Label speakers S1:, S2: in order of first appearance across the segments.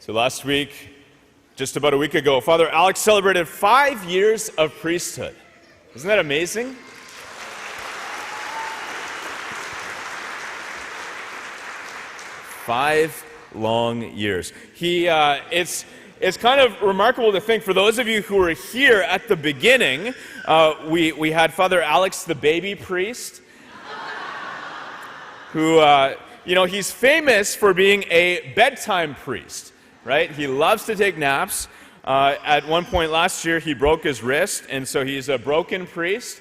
S1: So last week, just about a week ago, Father Alex celebrated 5 years of priesthood. Isn't that amazing? Five long years. It's kind of remarkable to think, for those of you who were here at the beginning, we had Father Alex, the baby priest, who, he's famous for being a bedtime priest, right? He loves to take naps. At one point last year, he broke his wrist, and so he's a broken priest.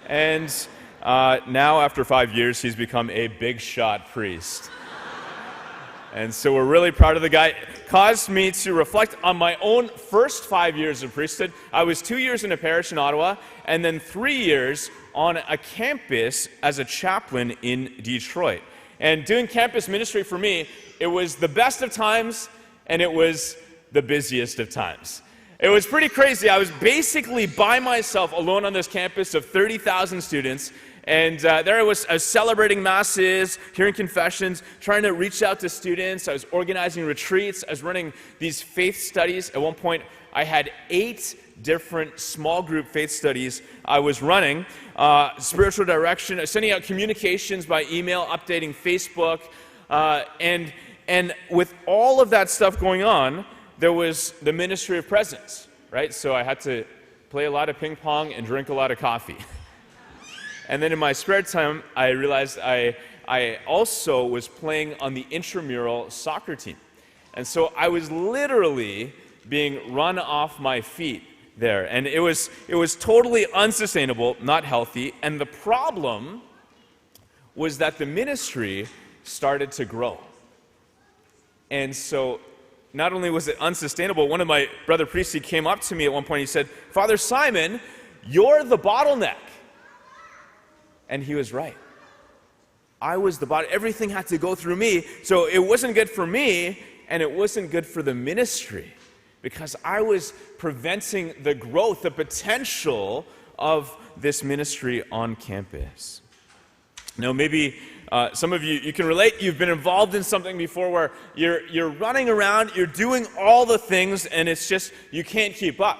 S1: And now, after 5 years, he's become a big shot priest. And so we're really proud of the guy. It caused me to reflect on my own first 5 years of priesthood. I was 2 years in a parish in Ottawa, and then 3 years on a campus as a chaplain in Detroit. And doing campus ministry for me, it was the best of times, and it was the busiest of times. It was pretty crazy. I was basically by myself, alone on this campus of 30,000 students. And there I was celebrating masses, hearing confessions, trying to reach out to students. I was organizing retreats. I was running these faith studies. At one point, I had 8 different small group faith studies I was running. Spiritual direction, sending out communications by email, updating Facebook. And with all of that stuff going on, there was the ministry of presence, right? So I had to play a lot of ping pong and drink a lot of coffee. And then in my spare time, I realized I also was playing on the intramural soccer team. And so I was literally being run off my feet there. And it was totally unsustainable, not healthy. And the problem was that the ministry started to grow. And so not only was it unsustainable, one of my brother priests, he came up to me at one point, he said, "Father Simon, you're the bottleneck." And he was right. I was the bottleneck. Everything had to go through me. So it wasn't good for me, and it wasn't good for the ministry, because I was preventing the growth, the potential of this ministry on campus. Now, maybe some of you can relate. You've been involved in something before where you're running around, you're doing all the things, and it's just you can't keep up.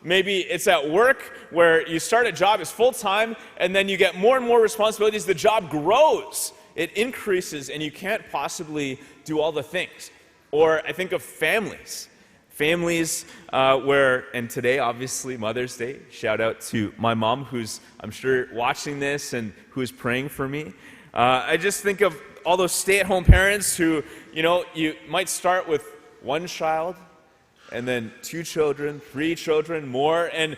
S1: Maybe it's at work where you start a job, it's full-time, and then you get more and more responsibilities. The job grows, it increases, and you can't possibly do all the things. Or I think of families. Families where, and today, obviously, Mother's Day, shout out to my mom, who's, I'm sure, watching this and who's praying for me. I just think of all those stay-at-home parents who, you might start with one child, and then 2 children, 3 children, more, and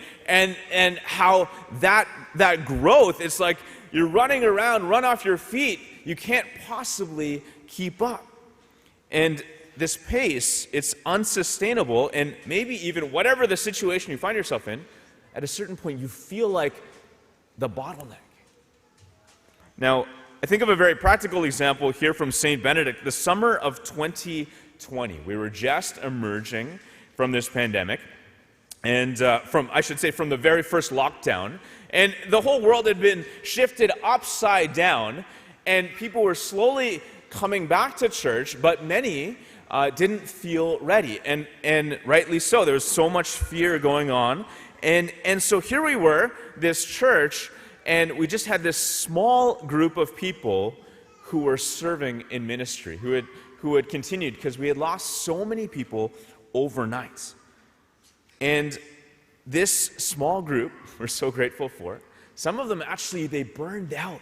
S1: how that growth, it's like you're running around, run off your feet. You can't possibly keep up. And this pace, it's unsustainable, and maybe even whatever the situation you find yourself in, at a certain point you feel like the bottleneck. Now, I think of a very practical example here from St. Benedict. The summer of 2020, we were just emerging from this pandemic, and from the very first lockdown, and the whole world had been shifted upside down, and people were slowly coming back to church, but many didn't feel ready, and rightly so. There was so much fear going on, and so here we were, this church, and we just had this small group of people who were serving in ministry, who had continued, because we had lost so many people overnight. And this small group, we're so grateful for, some of them actually, they burned out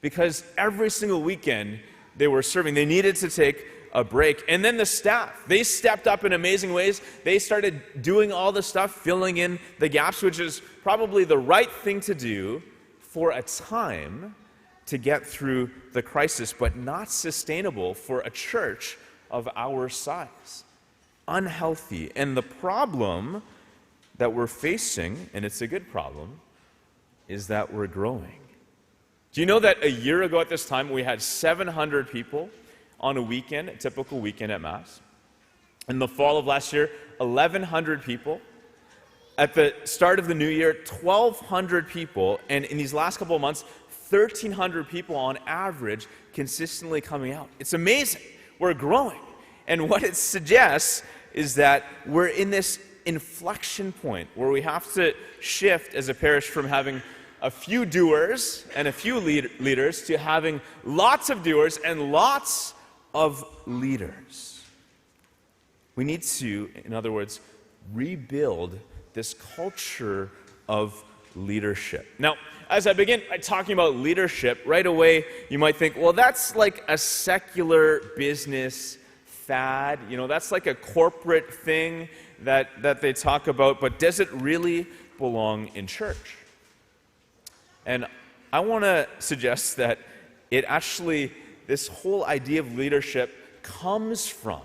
S1: because every single weekend they were serving. They needed to take a break. And then the staff, they stepped up in amazing ways. They started doing all the stuff, filling in the gaps, which is probably the right thing to do for a time to get through the crisis, but not sustainable for a church of our size. Unhealthy. And the problem that we're facing, and it's a good problem, is that we're growing. Do you know that a year ago at this time we had 700 people on a weekend, a typical weekend at Mass? In the fall of last year, 1,100 people. At the start of the new year, 1,200 people. And in these last couple of months, 1,300 people on average consistently coming out. It's amazing. We're growing. And what it suggests is that we're in this inflection point where we have to shift as a parish from having a few doers and a few leaders to having lots of doers and lots of leaders. We need to, in other words, rebuild this culture of leadership. Now, as I begin talking about leadership, right away you might think, well, that's like a secular business fad. That's like a corporate thing that they talk about, but does it really belong in church? And I want to suggest that this whole idea of leadership comes from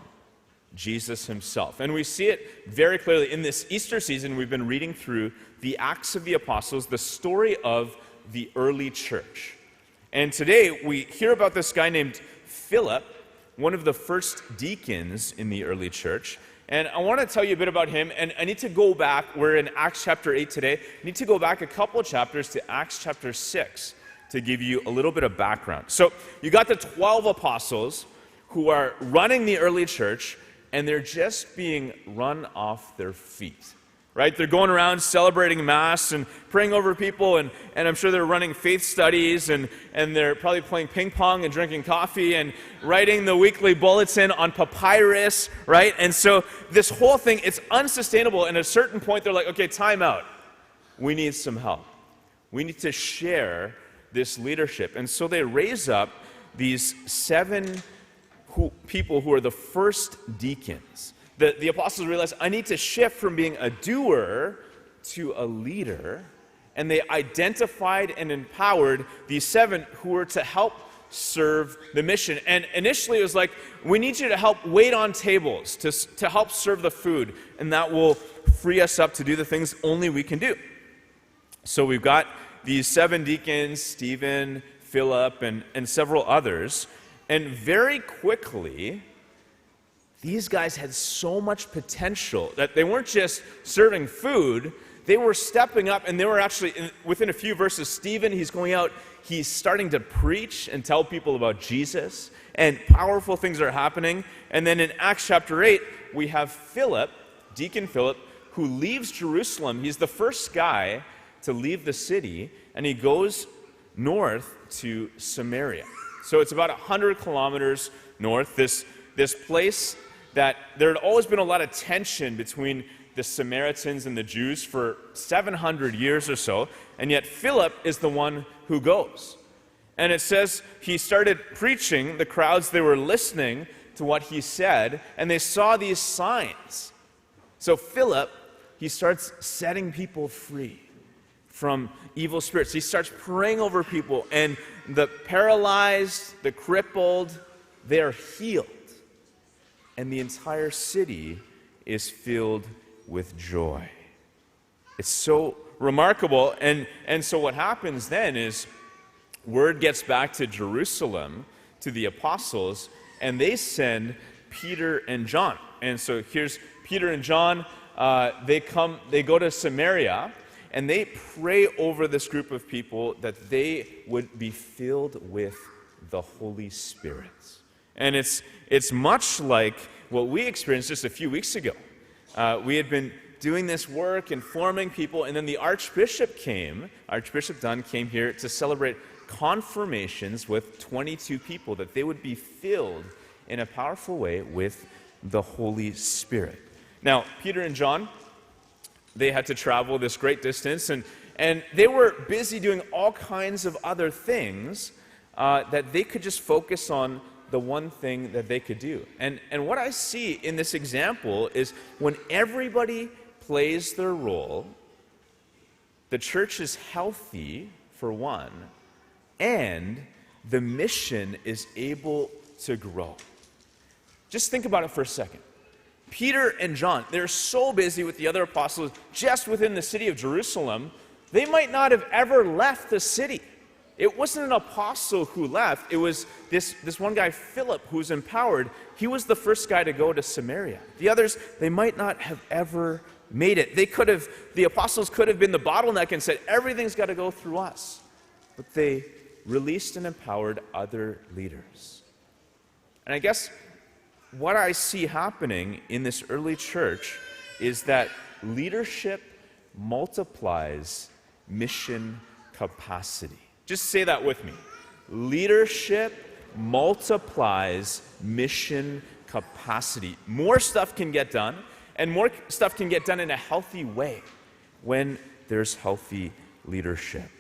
S1: Jesus himself. And we see it very clearly in this Easter season. We've been reading through the Acts of the Apostles, the story of the early church. And today we hear about this guy named Philip, one of the first deacons in the early church. And I want to tell you a bit about him, and I need to go back. We're in Acts chapter 8 today. I need to go back a couple of chapters to Acts chapter 6 to give you a little bit of background. So you got the 12 apostles who are running the early church, and they're just being run off their feet, right? They're going around celebrating Mass and praying over people, and I'm sure they're running faith studies, and they're probably playing ping pong and drinking coffee and writing the weekly bulletin on papyrus, right? And so this whole thing, it's unsustainable, and at a certain point they're like, okay, time out. We need some help. We need to share this leadership. And so they raise up these 7 people who are the first deacons. The apostles realized, I need to shift from being a doer to a leader. And they identified and empowered these 7 who were to help serve the mission. And initially it was like, we need you to help wait on tables, to help serve the food. And that will free us up to do the things only we can do. So we've got these 7 deacons, Stephen, Philip, and several others. And very quickly, these guys had so much potential that they weren't just serving food, they were stepping up, and they were actually, within a few verses, Stephen, he's going out, he's starting to preach and tell people about Jesus, and powerful things are happening. And then in Acts chapter 8, we have Philip, Deacon Philip, who leaves Jerusalem. He's the first guy to leave the city, and he goes north to Samaria. So it's about 100 kilometers north, this place that there had always been a lot of tension between the Samaritans and the Jews for 700 years or so, and yet Philip is the one who goes. And it says he started preaching, the crowds, they were listening to what he said, and they saw these signs. So Philip, he starts setting people free from evil spirits. He starts praying over people, and the paralyzed, the crippled, they are healed. And the entire city is filled with joy. It's so remarkable. And so what happens then is word gets back to Jerusalem, to the apostles, and they send Peter and John. And so here's Peter and John. They go to Samaria, and they pray over this group of people that they would be filled with the Holy Spirit. And it's much like what we experienced just a few weeks ago. We had been doing this work and forming people, and then the Archbishop Dunn came here to celebrate confirmations with 22 people, that they would be filled in a powerful way with the Holy Spirit. Now, Peter and John, they had to travel this great distance, and they were busy doing all kinds of other things that they could just focus on the one thing that they could do. And what I see in this example is when everybody plays their role, the church is healthy, for one, and the mission is able to grow. Just think about it for a second. Peter and John, they're so busy with the other apostles just within the city of Jerusalem, they might not have ever left the city. It wasn't an apostle who left. It was this one guy, Philip, who was empowered. He was the first guy to go to Samaria. The others, they might not have ever made it. The apostles could have been the bottleneck and said, everything's got to go through us. But they released and empowered other leaders. And I guess what I see happening in this early church is that leadership multiplies mission capacity. Just say that with me. Leadership multiplies mission capacity. More stuff can get done, and more stuff can get done in a healthy way when there's healthy leadership.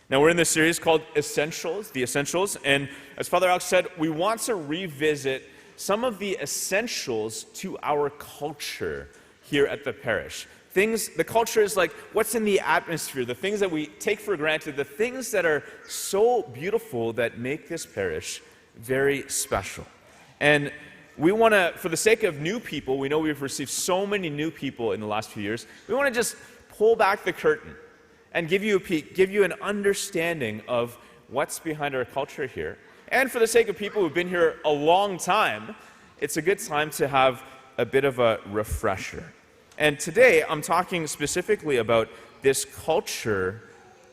S1: Now, we're in this series called Essentials, the Essentials, and as Father Alex said, we want to revisit some of the essentials to our culture here at the parish. The culture is like what's in the atmosphere, the things that we take for granted, the things that are so beautiful that make this parish very special. And we want to, for the sake of new people, we know we've received so many new people in the last few years, we want to just pull back the curtain and give you a peek, give you an understanding of what's behind our culture here. And for the sake of people who've been here a long time, it's a good time to have a bit of a refresher. And today, I'm talking specifically about this culture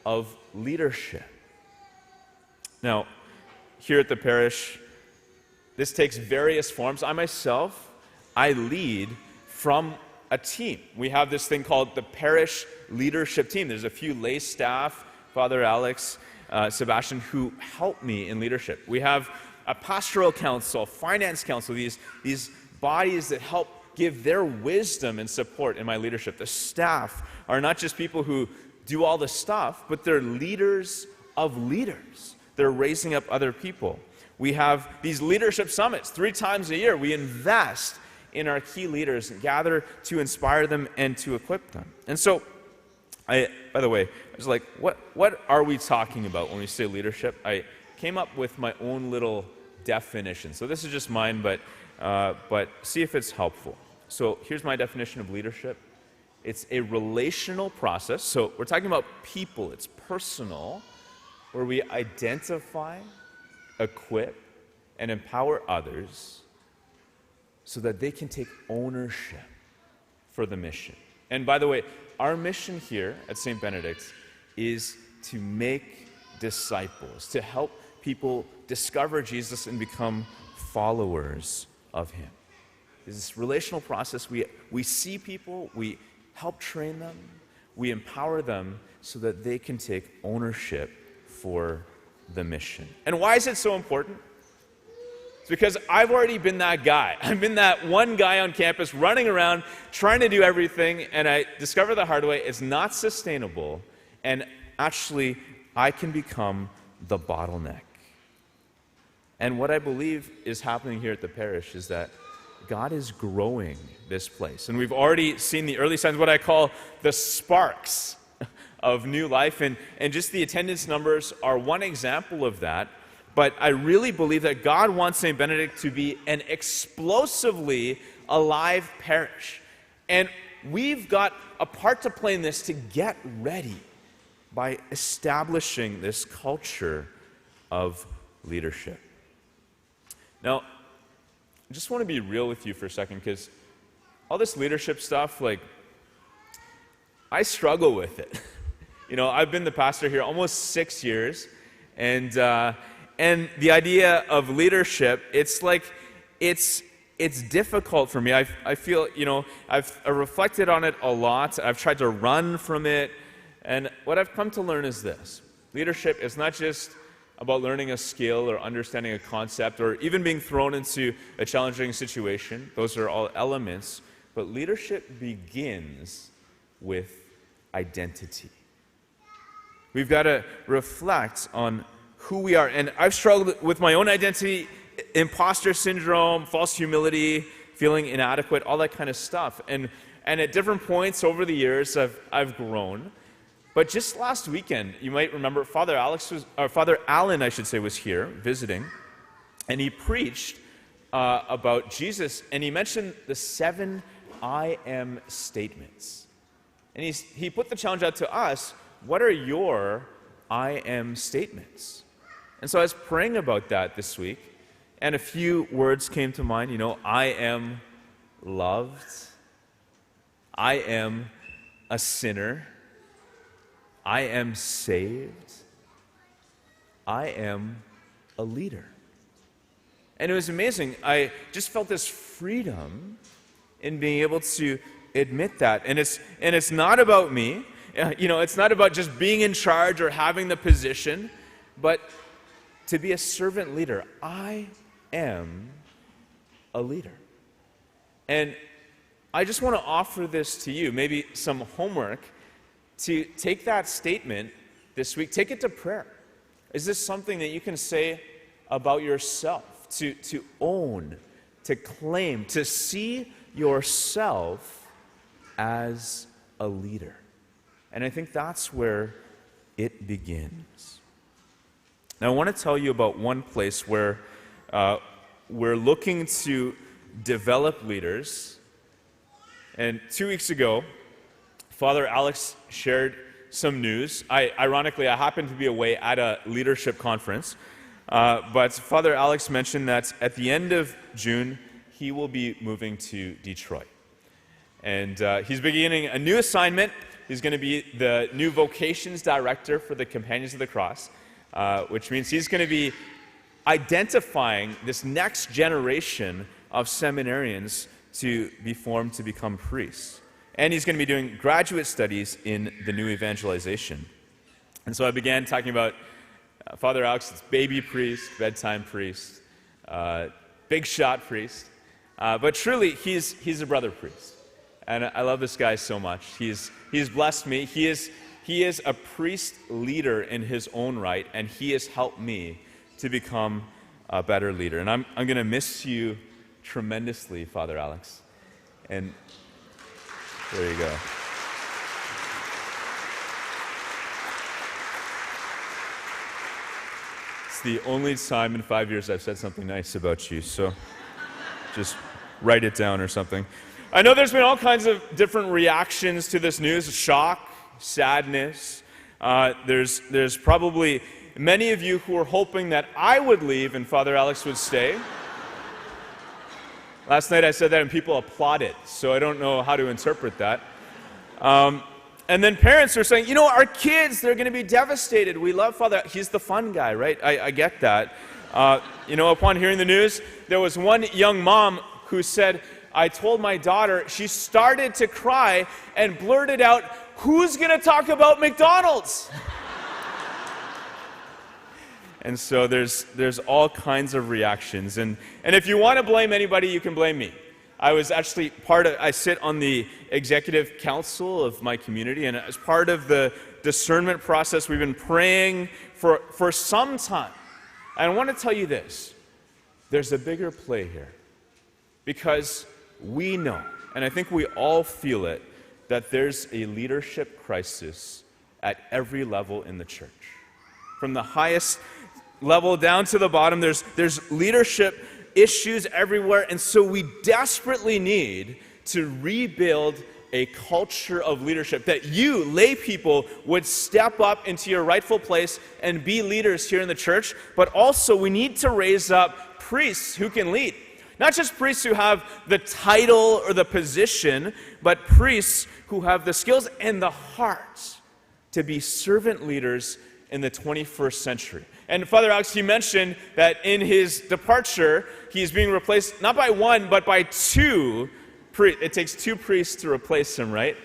S1: of leadership. Now, here at the parish, this takes various forms. I lead from a team. We have this thing called the parish leadership team. There's a few lay staff, Father Alex, Sebastian, who help me in leadership. We have a pastoral council, finance council, these bodies that help give their wisdom and support in my leadership. The staff are not just people who do all the stuff, but they're leaders of leaders. They're raising up other people. We have these leadership summits 3 times a year. We invest in our key leaders and gather to inspire them and to equip them. And so, by the way, I was like, what are we talking about when we say leadership? I came up with my own little definition. So this is just mine, but see if it's helpful. So here's my definition of leadership. It's a relational process. So we're talking about people. It's personal, where we identify, equip, and empower others so that they can take ownership for the mission. And by the way, our mission here at St. Benedict's is to make disciples, to help people discover Jesus and become followers of him. It's this relational process. We see people, we help train them, we empower them so that they can take ownership for the mission. And why is it so important? It's because I've already been that guy. I've been that one guy on campus running around trying to do everything, and I discovered the hard way it's not sustainable, and actually I can become the bottleneck. And what I believe is happening here at the parish is that God is growing this place. And we've already seen the early signs, what I call the sparks of new life. And just the attendance numbers are one example of that. But I really believe that God wants St. Benedict to be an explosively alive parish. And we've got a part to play in this to get ready by establishing this culture of leadership. Now, I just want to be real with you for a second, because all this leadership stuff, I struggle with it. I've been the pastor here almost 6 years, and the idea of leadership, it's difficult for me. I feel, I've reflected on it a lot. I've tried to run from it, and what I've come to learn is this: leadership is not just about learning a skill or understanding a concept or even being thrown into a challenging situation. Those are all elements. But leadership begins with identity. We've got to reflect on who we are. And I've struggled with my own identity, imposter syndrome, false humility, feeling inadequate, all that kind of stuff. And at different points over the years, I've grown. But just last weekend, you might remember, Father Alan, was here visiting, and he preached about Jesus, and he mentioned the 7 I am statements. And he put the challenge out to us: what are your I am statements? And so I was praying about that this week, and a few words came to mind. I am loved, I am a sinner, I am saved, I am a leader. And it was amazing. I just felt this freedom in being able to admit that. And it's not about me. It's not about just being in charge or having the position, but to be a servant leader. I am a leader. And I just want to offer this to you, maybe some homework, to take that statement this week, take it to prayer. Is this something that you can say about yourself? To own, to claim, to see yourself as a leader. And I think that's where it begins. Now, I want to tell you about one place where we're looking to develop leaders. And 2 weeks ago, Father Alex shared some news. Ironically, I happened to be away at a leadership conference. But Father Alex mentioned that at the end of June, he will be moving to Detroit. And he's beginning a new assignment. He's going to be the new vocations director for the Companions of the Cross, which means he's going to be identifying this next generation of seminarians to be formed to become priests. And he's going to be doing graduate studies in the new evangelization. And so I began talking about Father Alex is baby priest, bedtime priest, big shot priest, but truly he's a brother priest, and I love this guy so much. He's blessed me. He is a priest leader in his own right, and he has helped me to become a better leader. And I'm going to miss you tremendously, Father Alex. And there you go. The only time in 5 years I've said something nice about you, so just write it down or something. I know there's been all kinds of different reactions to this news: shock, sadness. There's probably many of you who are hoping that I would leave and Father Alex would stay. Last night I said that and people applauded, so I don't know how to interpret that. And then parents are saying, our kids, they're going to be devastated. We love Father. He's the fun guy, right? I get that. Upon hearing the news, there was one young mom who said, I told my daughter, she started to cry and blurted out, who's going to talk about McDonald's? And so there's all kinds of reactions. And if you want to blame anybody, you can blame me. I was actually I sit on the executive council of my community, and as part of the discernment process, we've been praying for some time. And I want to tell you this, there's a bigger play here. Because we know, and I think we all feel it, that there's a leadership crisis at every level in the church. From the highest level down to the bottom, there's leadership issues everywhere, and so we desperately need to rebuild a culture of leadership, that you, lay people, would step up into your rightful place and be leaders here in the church, but also we need to raise up priests who can lead. Not just priests who have the title or the position, but priests who have the skills and the heart to be servant leaders in the 21st century. And Father Alex, he mentioned that in his departure, he's being replaced not by one, but by two priests. It takes two priests to replace him, right?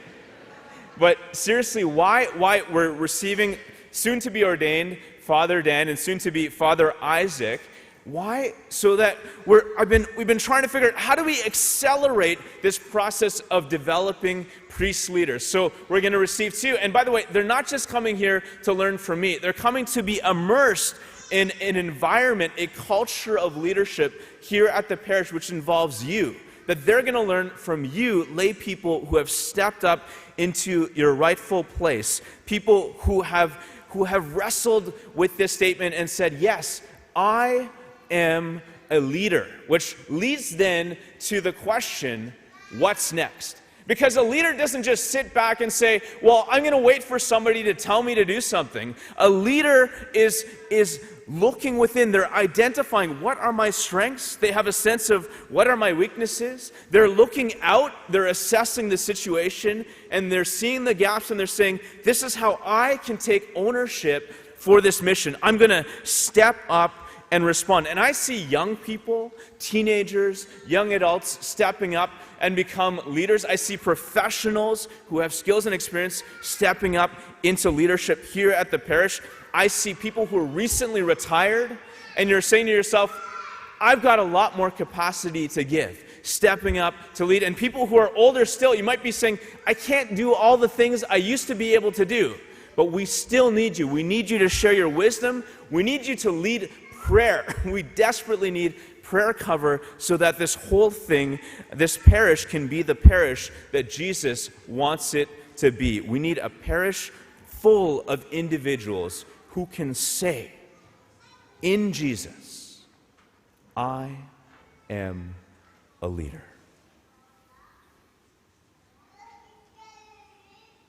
S1: But seriously, why we're receiving soon to be ordained Father Dan and soon to be Father Isaac? Why? So that we've been trying to figure out, how do we accelerate this process of developing priest leaders? So we're going to receive two. And by the way, they're not just coming here to learn from me. They're coming to be immersed in an environment, a culture of leadership here at the parish, which involves you. That they're going to learn from you, lay people who have stepped up into your rightful place. People who have wrestled with this statement and said, yes, I am a leader, which leads then to the question, what's next? Because a leader doesn't just sit back and say, well, I'm going to wait for somebody to tell me to do something. A leader is looking within. They're identifying, what are my strengths? They have a sense of, what are my weaknesses? They're looking out, they're assessing the situation, and they're seeing the gaps, and they're saying, this is how I can take ownership for this mission. I'm going to step up and respond. And I see young people, teenagers, young adults stepping up and become leaders. I see professionals who have skills and experience stepping up into leadership here at the parish. I see people who are recently retired, and you're saying to yourself, I've got a lot more capacity to give, stepping up to lead. And people who are older still, you might be saying, I can't do all the things I used to be able to do. But we still need you. We need you to share your wisdom. We need you to lead prayer. We desperately need prayer cover so that this whole thing, this parish, can be the parish that Jesus wants it to be. We need a parish full of individuals who can say, in Jesus, I am a leader.